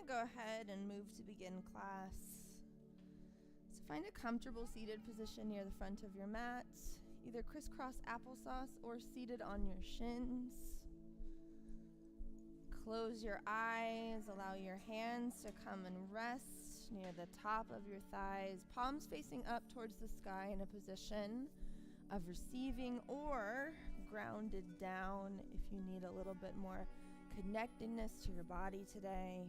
to go ahead and move to begin class. So find a comfortable seated position near the front of your mat, either crisscross applesauce or seated on your shins. Close your eyes, allow your hands to come and rest near the top of your thighs, palms facing up towards the sky in a position of receiving or grounded down if you need a little bit more connectedness to your body today.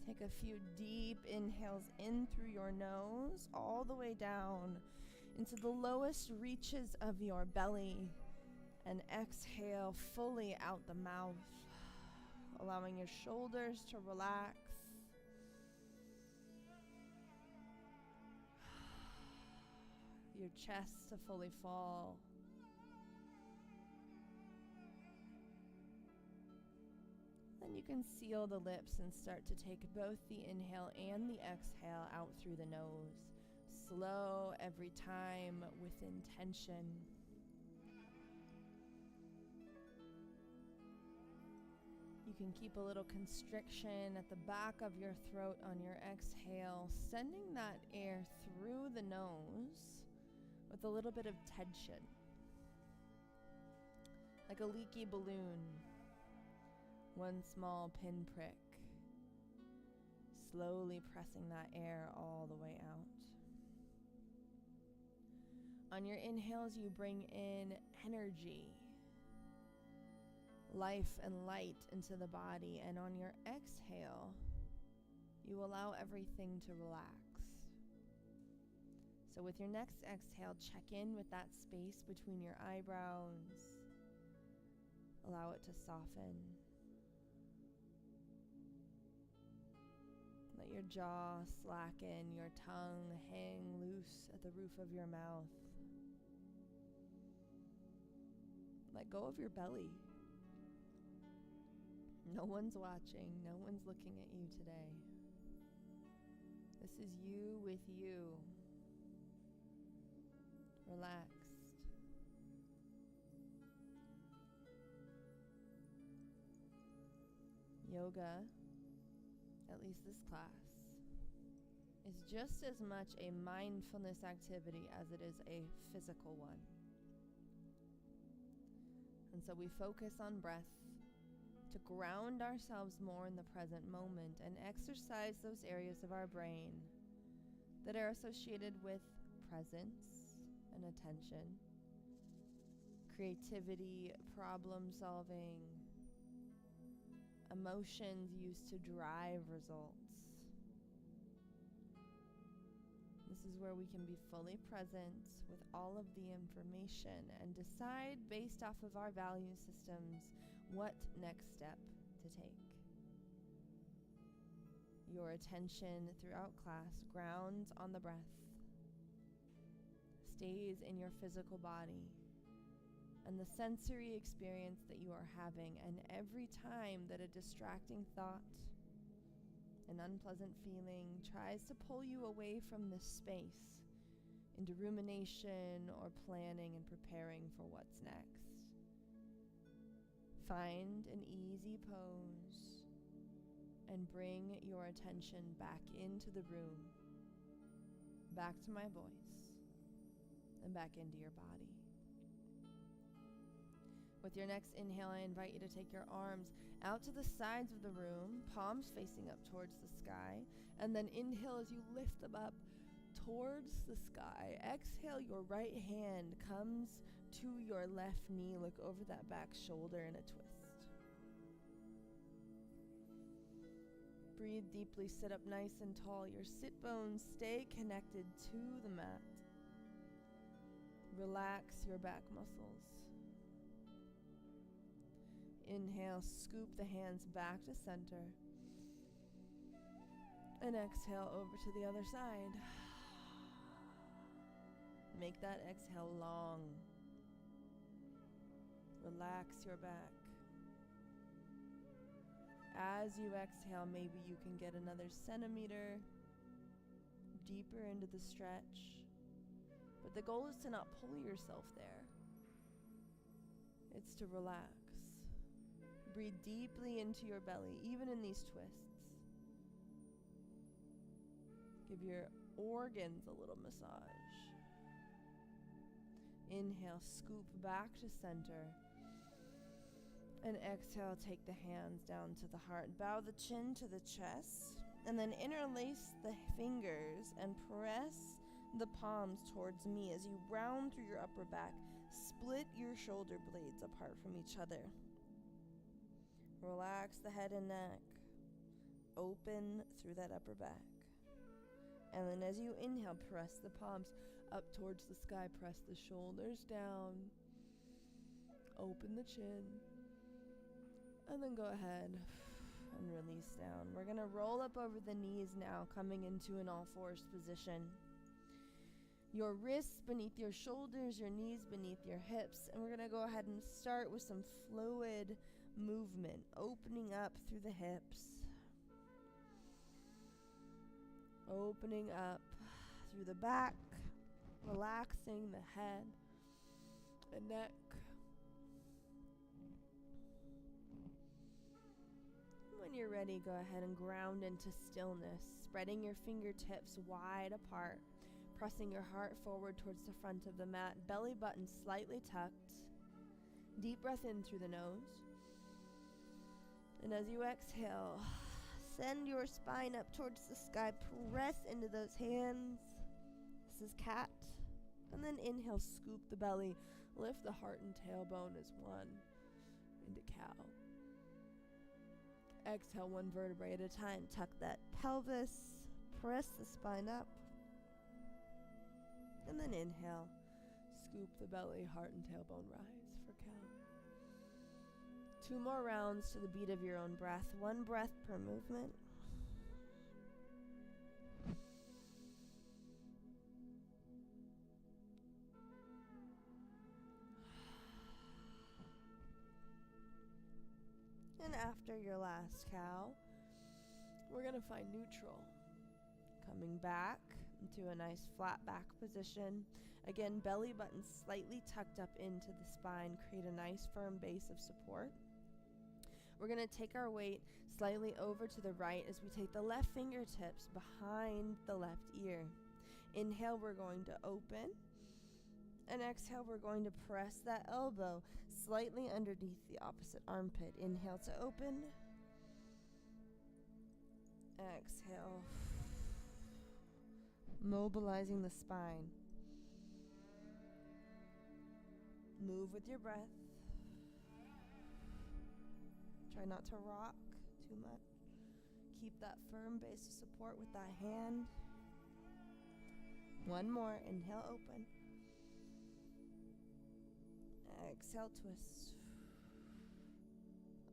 Take a few deep inhales in through your nose, all the way down into the lowest reaches of your belly, and exhale fully out the mouth, allowing your shoulders to relax. Your chest to fully fall. Then you can seal the lips and start to take both the inhale and the exhale out through the nose. Slow every time with intention. You can keep a little constriction at the back of your throat on your exhale, sending that air through the nose with a little bit of tension, like a leaky balloon. One small pinprick, slowly pressing that air all the way out. On your inhales, you bring in energy, life and light into the body, and on your exhale, you allow everything to relax. So with your next exhale, check in with that space between your eyebrows. Allow it to soften. Let your jaw slacken, your tongue hang loose at the roof of your mouth. Let go of your belly. No one's watching, no one's looking at you today. This is you with you. Relaxed. Yoga, at least this class, is just as much a mindfulness activity as it is a physical one. And so we focus on breath to ground ourselves more in the present moment and exercise those areas of our brain that are associated with presence and attention, creativity, problem solving, emotions used to drive results. This is where we can be fully present with all of the information and decide based off of our value systems what next step to take. Your attention throughout class grounds on the breath, stays in your physical body, and the sensory experience that you are having, and every time that a distracting thought, an unpleasant feeling tries to pull you away from this space into rumination or planning and preparing for what's next, find an easy pose and bring your attention back into the room, back to my voice, and back into your body. With your next inhale, I invite you to take your arms out to the sides of the room, palms facing up towards the sky, and then inhale as you lift them up towards the sky. Exhale, your right hand comes to your left knee. Look over that back shoulder in a twist. Breathe deeply, sit up nice and tall. Your sit bones stay connected to the mat. Relax your back muscles. Inhale, scoop the hands back to center. And exhale over to the other side. Make that exhale long. Relax your back. As you exhale, maybe you can get another centimeter deeper into the stretch. But the goal is to not pull yourself there. It's to relax. Breathe deeply into your belly, even in these twists. Give your organs a little massage. Inhale, scoop back to center. And exhale, take the hands down to the heart. Bow the chin to the chest. And then interlace the fingers and press the palms towards me as you round through your upper back. Split your shoulder blades apart from each other. Relax the head and neck. Open through that upper back. And then as you inhale, press the palms up towards the sky. Press the shoulders down. Open the chin. And then go ahead and release down. We're going to roll up over the knees now, coming into an all fours position. Your wrists beneath your shoulders, your knees beneath your hips. And we're going to go ahead and start with some fluid movement, opening up through the hips. Opening up through the back, relaxing the head and neck. When you're ready, go ahead and ground into stillness, spreading your fingertips wide apart, pressing your heart forward towards the front of the mat, belly button slightly tucked. Deep breath in through the nose. And as you exhale, send your spine up towards the sky. Press into those hands. This is cat. And then inhale, scoop the belly. Lift the heart and tailbone as one into cow. Exhale, one vertebrae at a time. Tuck that pelvis. Press the spine up. And then inhale, scoop the belly, heart and tailbone rise for cow. 2 more rounds to the beat of your own breath. 1 breath per movement. And after your last cow, we're going to find neutral. Coming back into a nice flat back position. Again, belly button slightly tucked up into the spine. Create a nice firm base of support. We're going to take our weight slightly over to the right as we take the left fingertips behind the left ear. Inhale, we're going to open. And exhale, we're going to press that elbow slightly underneath the opposite armpit. Inhale to open. Exhale. Mobilizing the spine. Move with your breath. Try not to rock too much. Keep that firm base of support with that hand. 1 more. Inhale, open. Exhale, twist.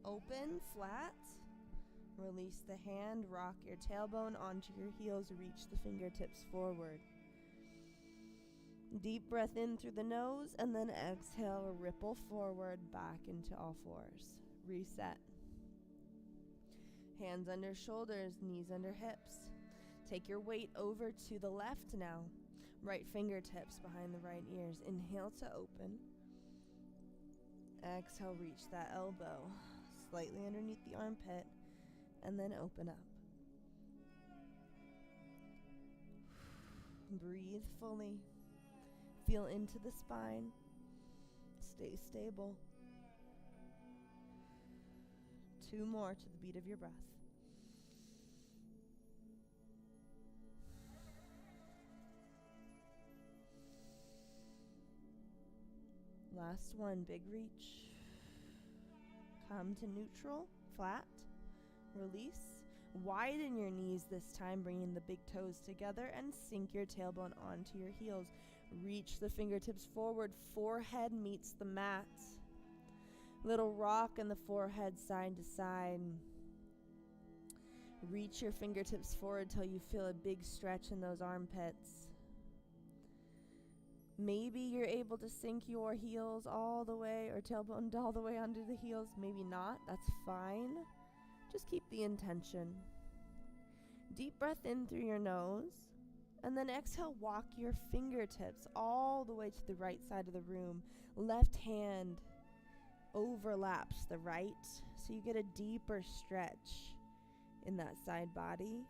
Open, flat. Release the hand. Rock your tailbone onto your heels. Reach the fingertips forward. Deep breath in through the nose, and then exhale, ripple forward back into all fours. Reset. Hands under shoulders, knees under hips. Take your weight over to the left now. Right fingertips behind the right ears. Inhale to open. Exhale, reach that elbow slightly underneath the armpit, and then open up. Breathe fully. Feel into the spine. Stay stable. 2 more to the beat of your breath. Last one, big reach. Come to neutral, flat. Release. Widen your knees this time, bringing the big toes together, and sink your tailbone onto your heels. Reach the fingertips forward. Forehead meets the mat. Little rock in the forehead, side to side. Reach your fingertips forward till you feel a big stretch in those armpits. Maybe you're able to sink your heels all the way, or tailbone all the way under the heels. Maybe not. That's fine. Just keep the intention. Deep breath in through your nose. And then exhale, walk your fingertips all the way to the right side of the room. Left hand overlaps the right, so you get a deeper stretch in that side body.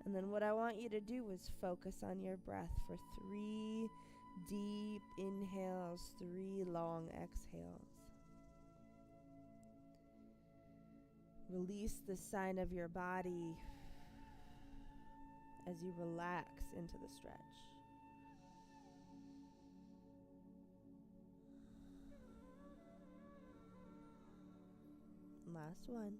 And then what I want you to do is focus on your breath for 3 deep inhales, 3 long exhales. Release the sign of your body as you relax into the stretch. Last one.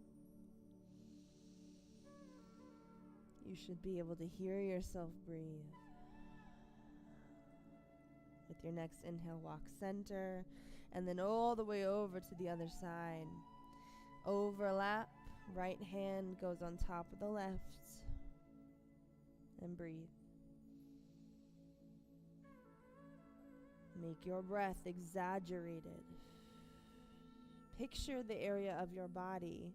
You should be able to hear yourself breathe. With your next inhale, walk center, and then all the way over to the other side. Overlap, right hand goes on top of the left, and breathe. Make your breath exaggerated. Picture the area of your body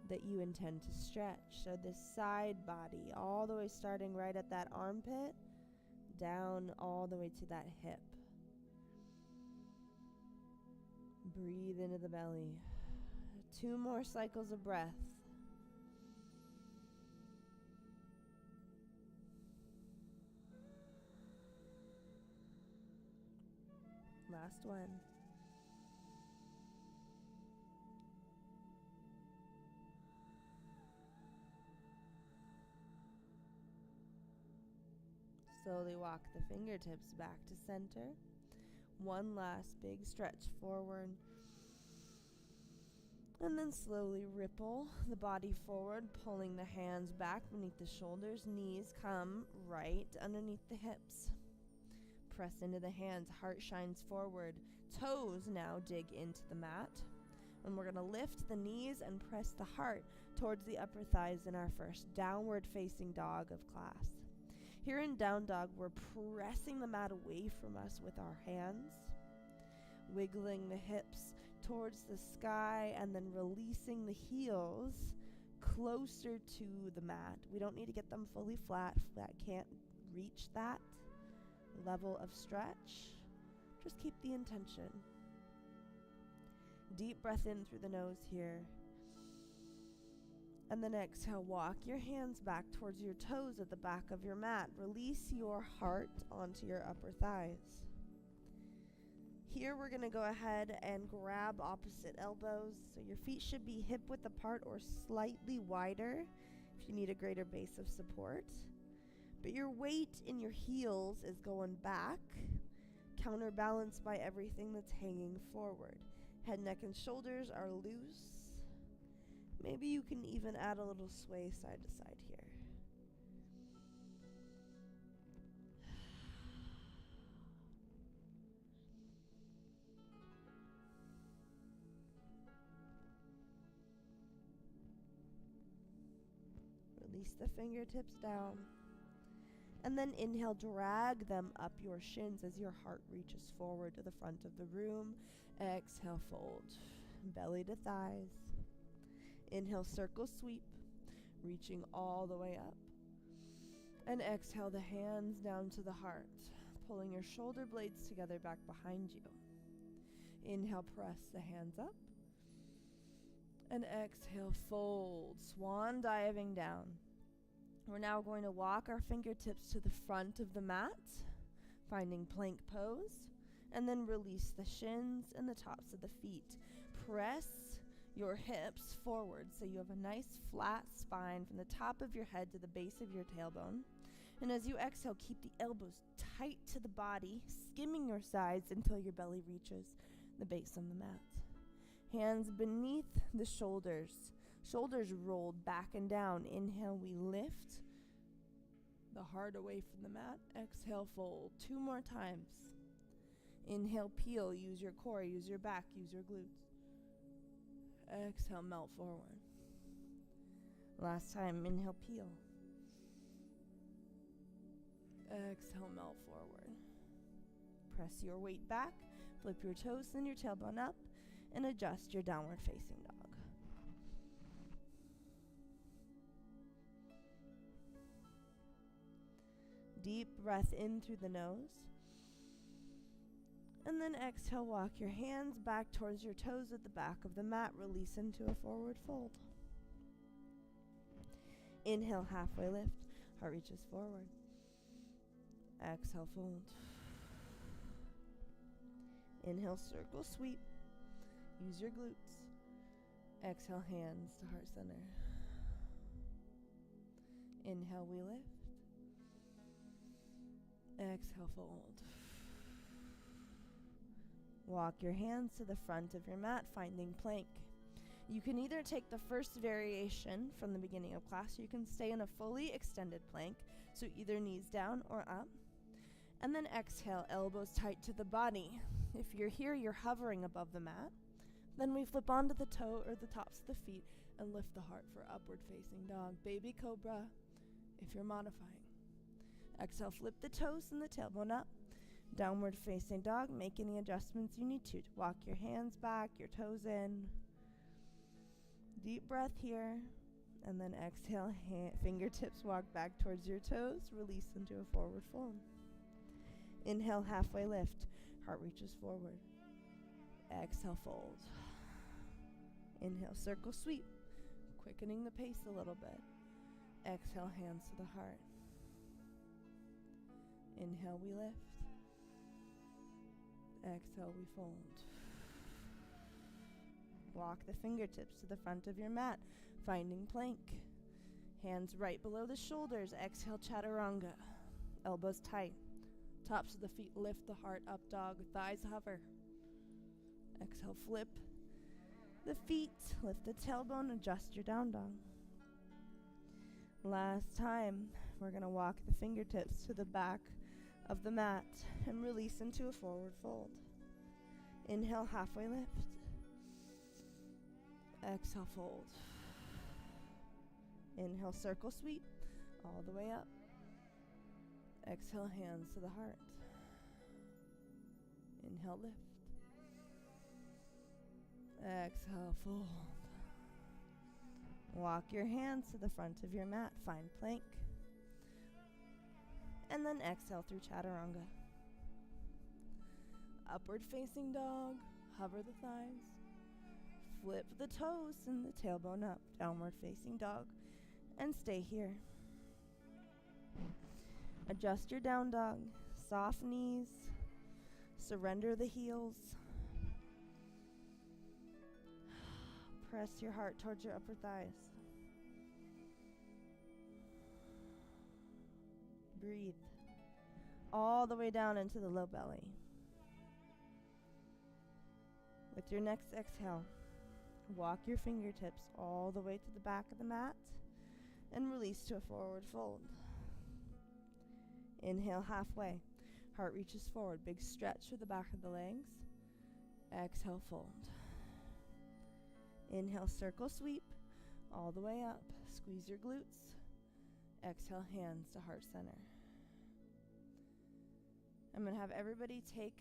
that you intend to stretch. So this side body, all the way starting right at that armpit, down all the way to that hip. Breathe into the belly. 2 more cycles of breath. Last one. Slowly walk the fingertips back to center. One last big stretch forward. And then slowly ripple the body forward, pulling the hands back beneath the shoulders. Knees come right underneath the hips. Press into the hands, heart shines forward. Toes now dig into the mat. And we're going to lift the knees and press the heart towards the upper thighs in our first downward facing dog of class. Here in down dog, we're pressing the mat away from us with our hands, wiggling the hips towards the sky, and then releasing the heels closer to the mat. We don't need to get them fully flat. That can't reach that level of stretch. Just keep the intention. Deep breath in through the nose here. And then exhale, walk your hands back towards your toes at the back of your mat. Release your heart onto your upper thighs. Here we're going to go ahead and grab opposite elbows. So your feet should be hip width apart or slightly wider if you need a greater base of support. But your weight in your heels is going back, counterbalanced by everything that's hanging forward. Head, neck, and shoulders are loose. Maybe you can even add a little sway side to side here. Release the fingertips down. And then inhale, drag them up your shins as your heart reaches forward to the front of the room. Exhale, fold. Belly to thighs. Inhale, circle sweep, reaching all the way up. And exhale, the hands down to the heart, pulling your shoulder blades together back behind you. Inhale, press the hands up. And exhale, fold, swan diving down. We're now going to walk our fingertips to the front of the mat, finding plank pose, and then release the shins and the tops of the feet. Press your hips forward so you have a nice flat spine from the top of your head to the base of your tailbone. And as you exhale, keep the elbows tight to the body, skimming your sides until your belly reaches the base of the mat. Hands beneath the shoulders. Shoulders rolled back and down. Inhale, we lift the heart away from the mat. Exhale, fold. 2 more times. Inhale, peel. Use your core, use your back, use your glutes. Exhale, melt forward. Last time, inhale, peel. Exhale, melt forward. Press your weight back, flip your toes and your tailbone up, and adjust your downward facing dog. Deep breath in through the nose. And then exhale, walk your hands back towards your toes at the back of the mat. Release into a forward fold. Inhale, halfway lift. Heart reaches forward. Exhale, fold. Inhale, circle sweep. Use your glutes. Exhale, hands to heart center. Inhale, we lift. Exhale, fold. Walk your hands to the front of your mat, finding plank. You can either take the first variation from the beginning of class, or you can stay in a fully extended plank, so either knees down or up. And then exhale, elbows tight to the body. If you're here, you're hovering above the mat. Then we flip onto the toe or the tops of the feet and lift the heart for upward facing dog. Baby cobra, if you're modifying. Exhale, flip the toes and the tailbone up. Downward facing dog, make any adjustments you need to. Walk your hands back, your toes in. Deep breath here. And then exhale, fingertips walk back towards your toes. Release into a forward fold. Inhale, halfway lift. Heart reaches forward. Exhale, fold. Inhale, circle sweep. Quickening the pace a little bit. Exhale, hands to the heart. Inhale, we lift. Exhale, we fold. Walk the fingertips to the front of your mat, finding plank. Hands right below the shoulders. Exhale, chaturanga. Elbows tight. Tops of the feet lift the heart up dog. Thighs hover. Exhale, flip the feet. Lift the tailbone. Adjust your down dog. Last time, we're going to walk the fingertips to the back of the mat and release into a forward fold. Inhale, halfway lift. Exhale, fold. Inhale, circle sweep all the way up. Exhale, hands to the heart. Inhale, lift. Exhale, fold. Walk your hands to the front of your mat. Find plank. And then exhale through chaturanga. Upward facing dog. Hover the thighs. Flip the toes and the tailbone up. Downward facing dog. And stay here. Adjust your down dog. Soft knees. Surrender the heels. Press your heart towards your upper thighs. Breathe all the way down into the low belly. With your next exhale, walk your fingertips all the way to the back of the mat and release to a forward fold. Inhale, halfway. Heart reaches forward. Big stretch through the back of the legs. Exhale, fold. Inhale, circle sweep all the way up. Squeeze your glutes. Exhale, hands to heart center. I'm going to have everybody take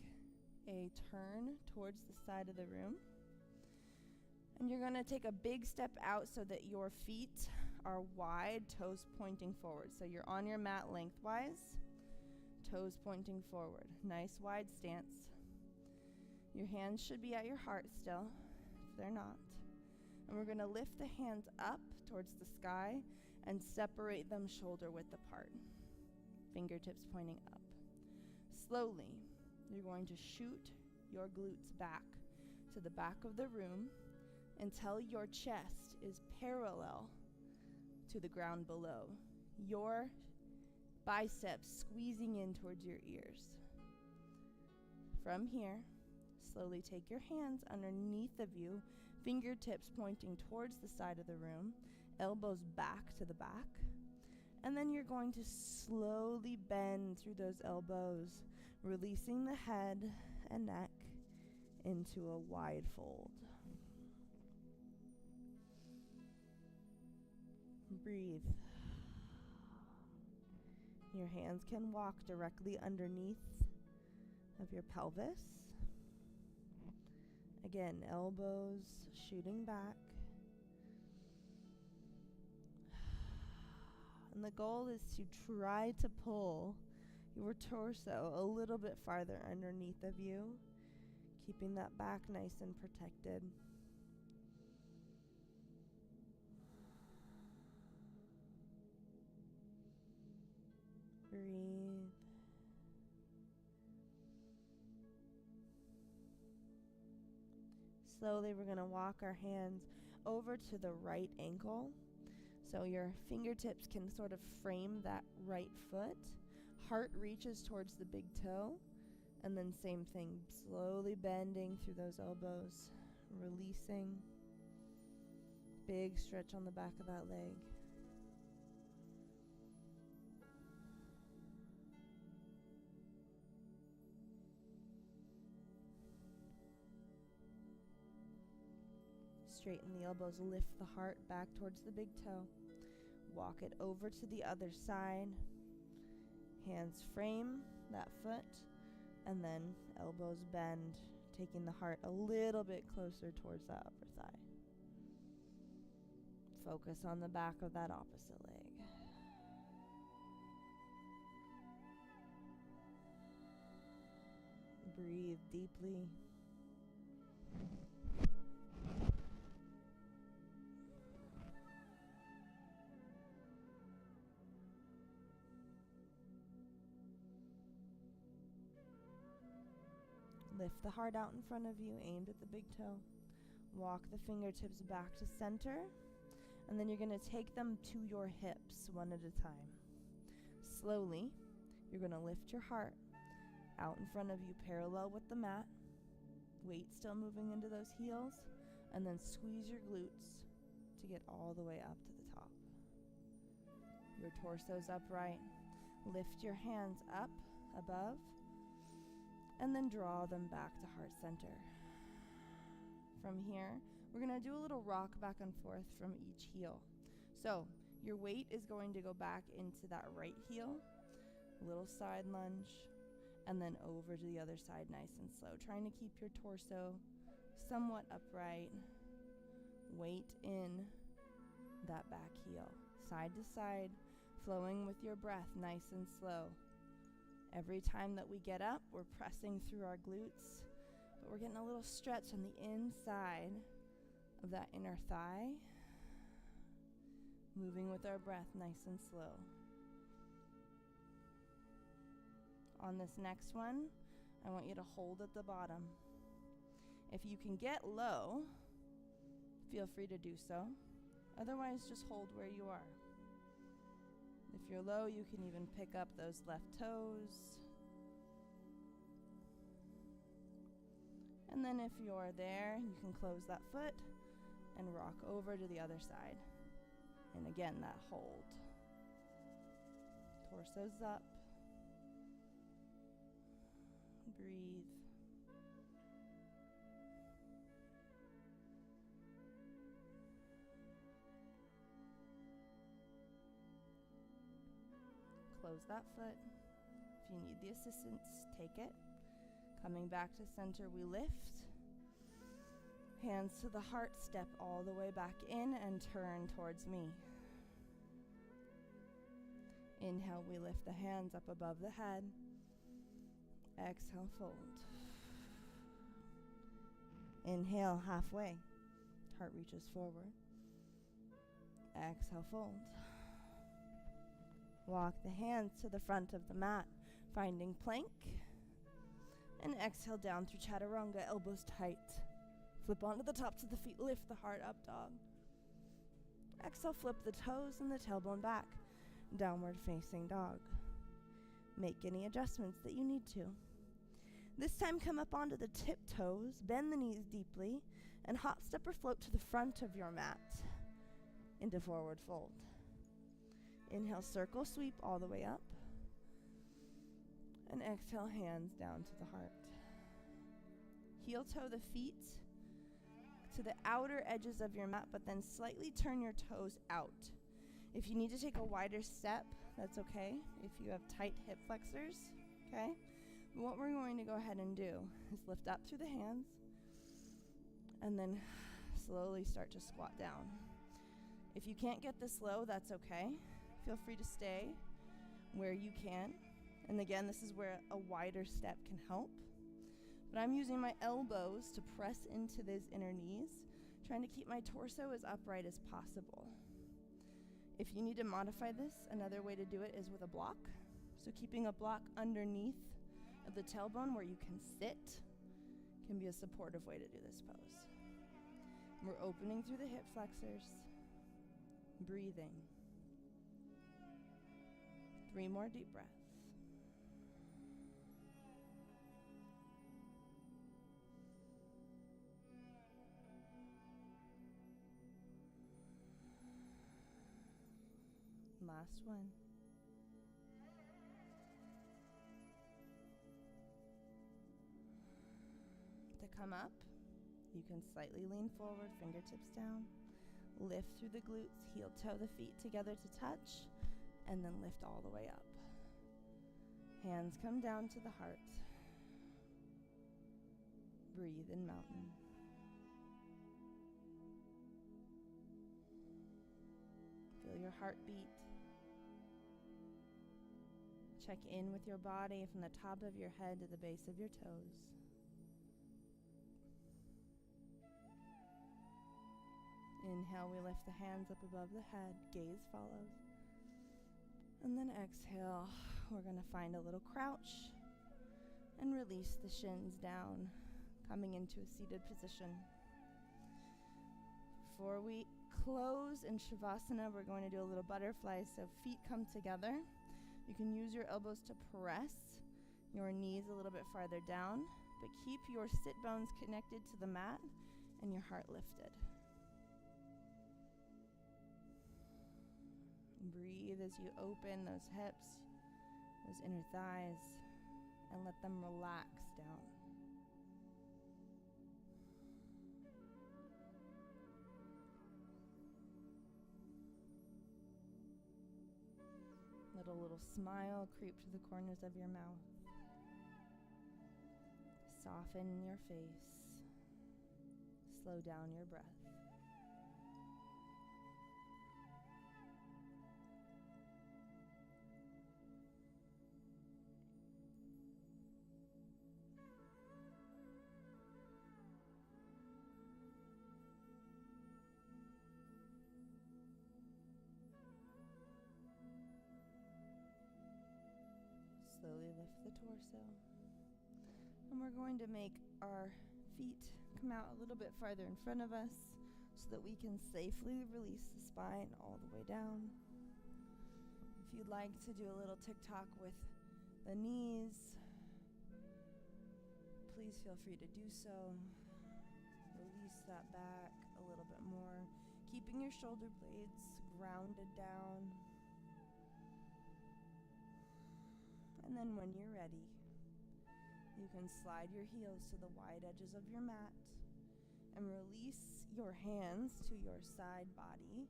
a turn towards the side of the room. And you're going to take a big step out so that your feet are wide, toes pointing forward. So you're on your mat lengthwise, toes pointing forward. Nice wide stance. Your hands should be at your heart still, if they're not. And we're going to lift the hands up towards the sky and separate them shoulder width apart. Fingertips pointing up. Slowly, you're going to shoot your glutes back to the back of the room until your chest is parallel to the ground below. Your biceps squeezing in towards your ears. From here, slowly take your hands underneath of you, fingertips pointing towards the side of the room, elbows back to the back. And then you're going to slowly bend through those elbows, releasing the head and neck into a wide fold. Breathe. Your hands can walk directly underneath of your pelvis. Again, elbows shooting back. And the goal is to try to pull your torso a little bit farther underneath of you keeping that back nice and protected. Breathe. Slowly, we're going to walk our hands over to the right ankle. So your fingertips can sort of frame that right foot. Heart reaches towards the big toe. And then same thing, slowly bending through those elbows, releasing. Big stretch on the back of that leg. Straighten the elbows, lift the heart back towards the big toe. Walk it over to the other side. Hands frame that foot, and then elbows bend, taking the heart a little bit closer towards that upper thigh. Focus on the back of that opposite leg. Breathe deeply. Lift the heart out in front of you, aimed at the big toe. Walk the fingertips back to center, and then you're going to take them to your hips one at a time. Slowly, you're going to lift your heart out in front of you, parallel with the mat. Weight still moving into those heels, and then squeeze your glutes to get all the way up to the top. Your torso's upright. Lift your hands up above, and then draw them back to heart center. From here, we're going to do a little rock back and forth from each heel. So your weight is going to go back into that right heel, little side lunge, and then over to the other side nice and slow, trying to keep your torso somewhat upright. Weight in that back heel, side to side, flowing with your breath nice and slow. Every time that we get up, we're pressing through our glutes, but we're getting a little stretch on the inside of that inner thigh, moving with our breath nice and slow. On this next one, I want you to hold at the bottom. If you can get low, feel free to do so. Otherwise, just hold where you are. If you're low, you can even pick up those left toes. And then if you're there, you can close that foot and rock over to the other side. And again, that hold. Torso's up. Breathe. Close that foot. If you need the assistance, take it. Coming back to center, we lift. Hands to the heart, step all the way back in and turn towards me. Inhale, we lift the hands up above the head. Exhale, fold. Inhale, halfway. Heart reaches forward. Exhale, fold. Walk the hands to the front of the mat, finding plank. And exhale down through chaturanga, elbows tight. Flip onto the tops of the feet, lift the heart up, dog. Exhale, flip the toes and the tailbone back. Downward facing dog. Make any adjustments that you need to. This time, come up onto the tiptoes, bend the knees deeply, and hop, step, or float to the front of your mat into forward fold. Inhale, circle, sweep all the way up. And exhale, hands down to the heart. Heel toe the feet to the outer edges of your mat, but then slightly turn your toes out. If you need to take a wider step, that's okay. If you have tight hip flexors, okay? But what we're going to go ahead and do is lift up through the hands and then slowly start to squat down. If you can't get this low, that's okay. Feel free to stay where you can. And again, this is where a wider step can help. But I'm using my elbows to press into those inner knees, trying to keep my torso as upright as possible. If you need to modify this, another way to do it is with a block. So keeping a block underneath of the tailbone where you can sit can be a supportive way to do this pose. We're opening through the hip flexors, breathing. 3 more deep breaths. Last one. To come up, you can slightly lean forward, fingertips down. Lift through the glutes, heel toe the feet together to touch, and then lift all the way up. Hands come down to the heart. Breathe in mountain. Feel your heartbeat. Check in with your body from the top of your head to the base of your toes. Inhale, we lift the hands up above the head, gaze follows. And then exhale, we're going to find a little crouch and release the shins down, coming into a seated position. Before we close in Shavasana, we're going to do a little butterfly, so feet come together. You can use your elbows to press your knees a little bit farther down, but keep your sit bones connected to the mat and your heart lifted. Breathe as you open those hips, those inner thighs, and let them relax down. Let a little smile creep to the corners of your mouth. Soften your face. Slow down your breath. Slowly lift the torso. And we're going to make our feet come out a little bit farther in front of us so that we can safely release the spine all the way down. If you'd like to do a little tick-tock with the knees, please feel free to do so. Release that back a little bit more, keeping your shoulder blades grounded down. And then when you're ready, you can slide your heels to the wide edges of your mat and release your hands to your side body,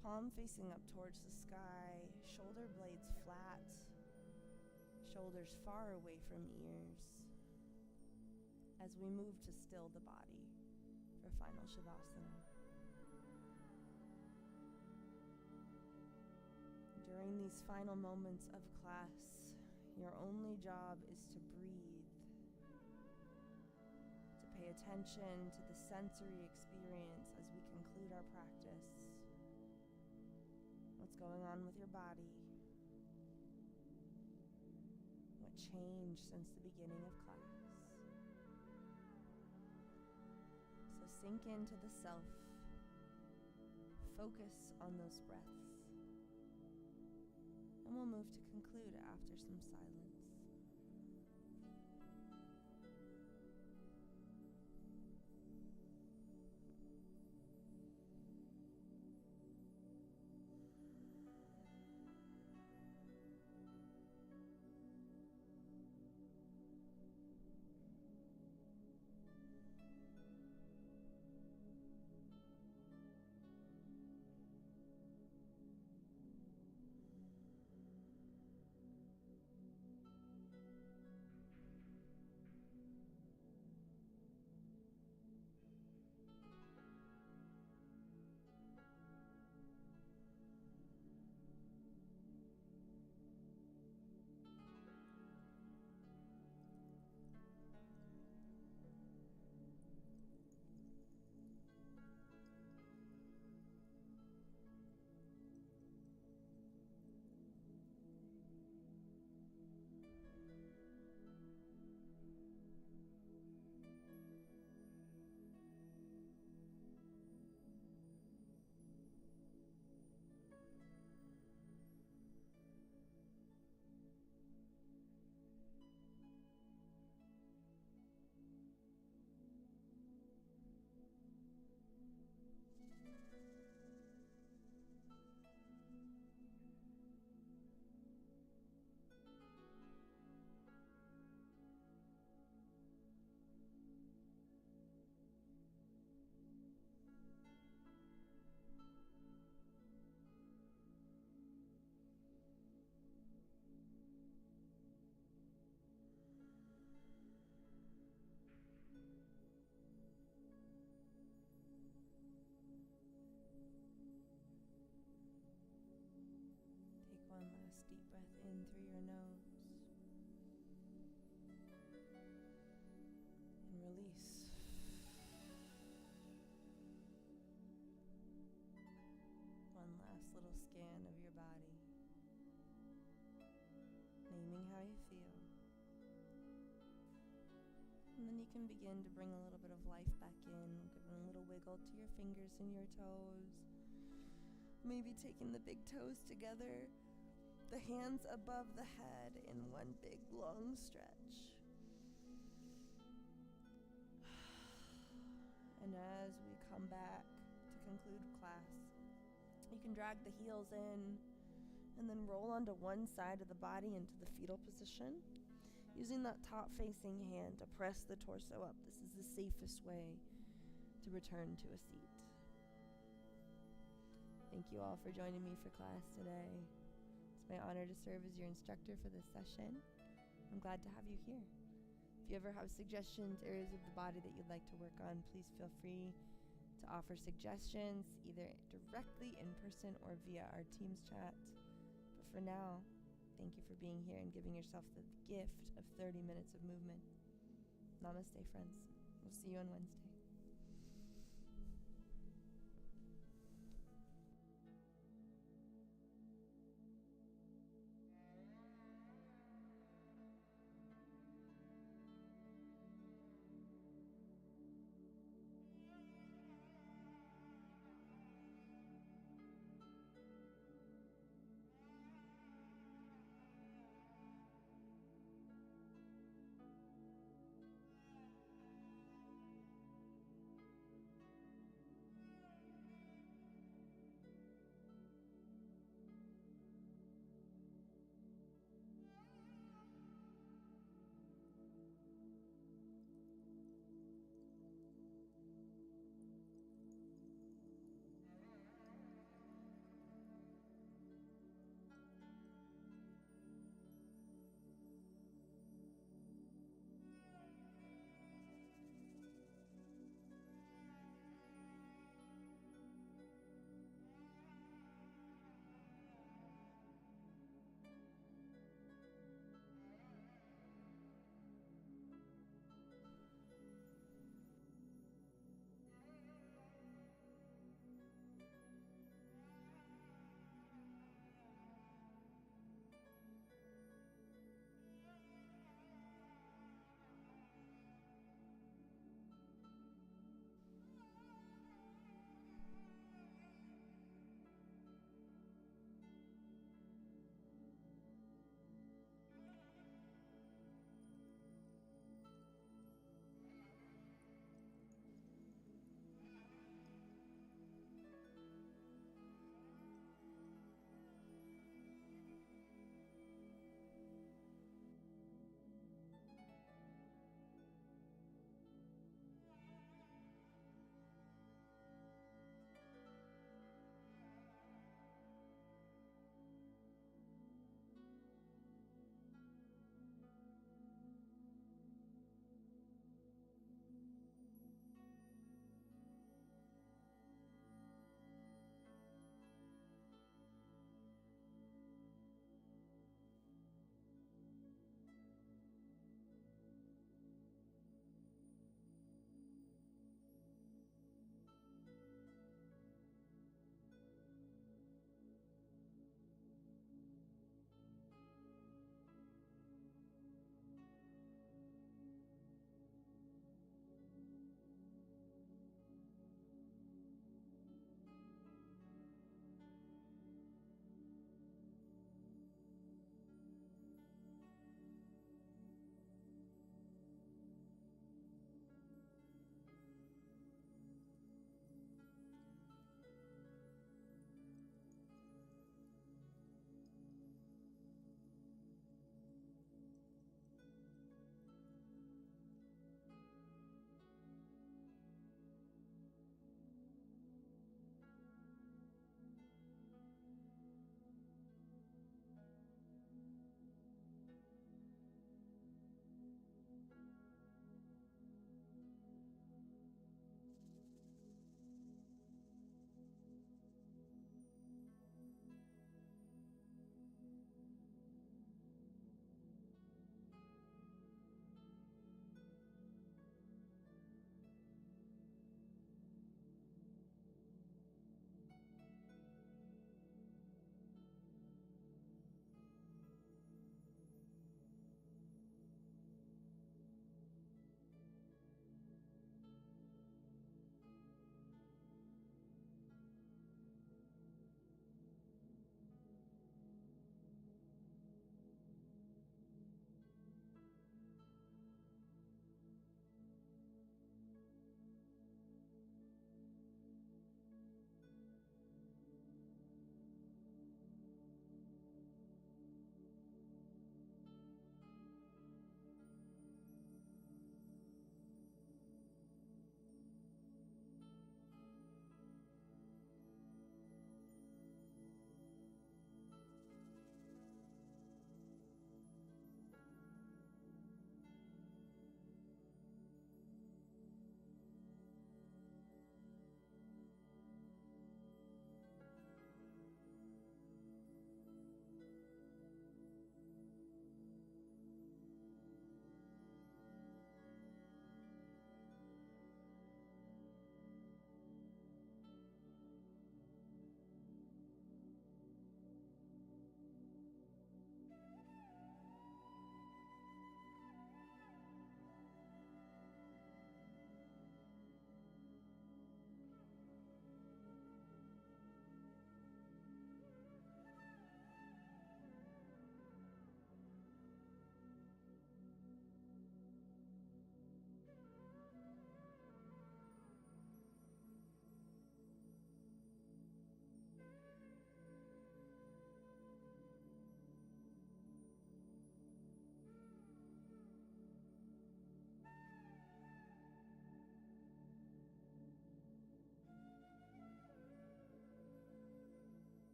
palm facing up towards the sky, shoulder blades flat, shoulders far away from ears, as we move to still the body for final Shavasana. During these final moments of class, your only job is to breathe, to pay attention to the sensory experience as we conclude our practice. What's going on with your body? What changed since the beginning of class? So sink into the self. Focus on those breaths. And we'll move to conclude after some silence. can begin to bring a little bit of life back in, giving a little wiggle to your fingers and your toes. Maybe taking the big toes together, the hands above the head in one big long stretch. And as we come back to conclude class, you can drag the heels in and then roll onto one side of the body into the fetal position, using that top facing hand to press the torso up. This is the safest way to return to a seat. Thank you all for joining me for class today. It's my honor to serve as your instructor for this session. I'm glad to have you here. If you ever have suggestions, areas of the body that you'd like to work on, please feel free to offer suggestions either directly in person or via our Teams chat. But for now, thank you for being here and giving yourself the gift of 30 minutes of movement. Namaste, friends. We'll see you on Wednesday.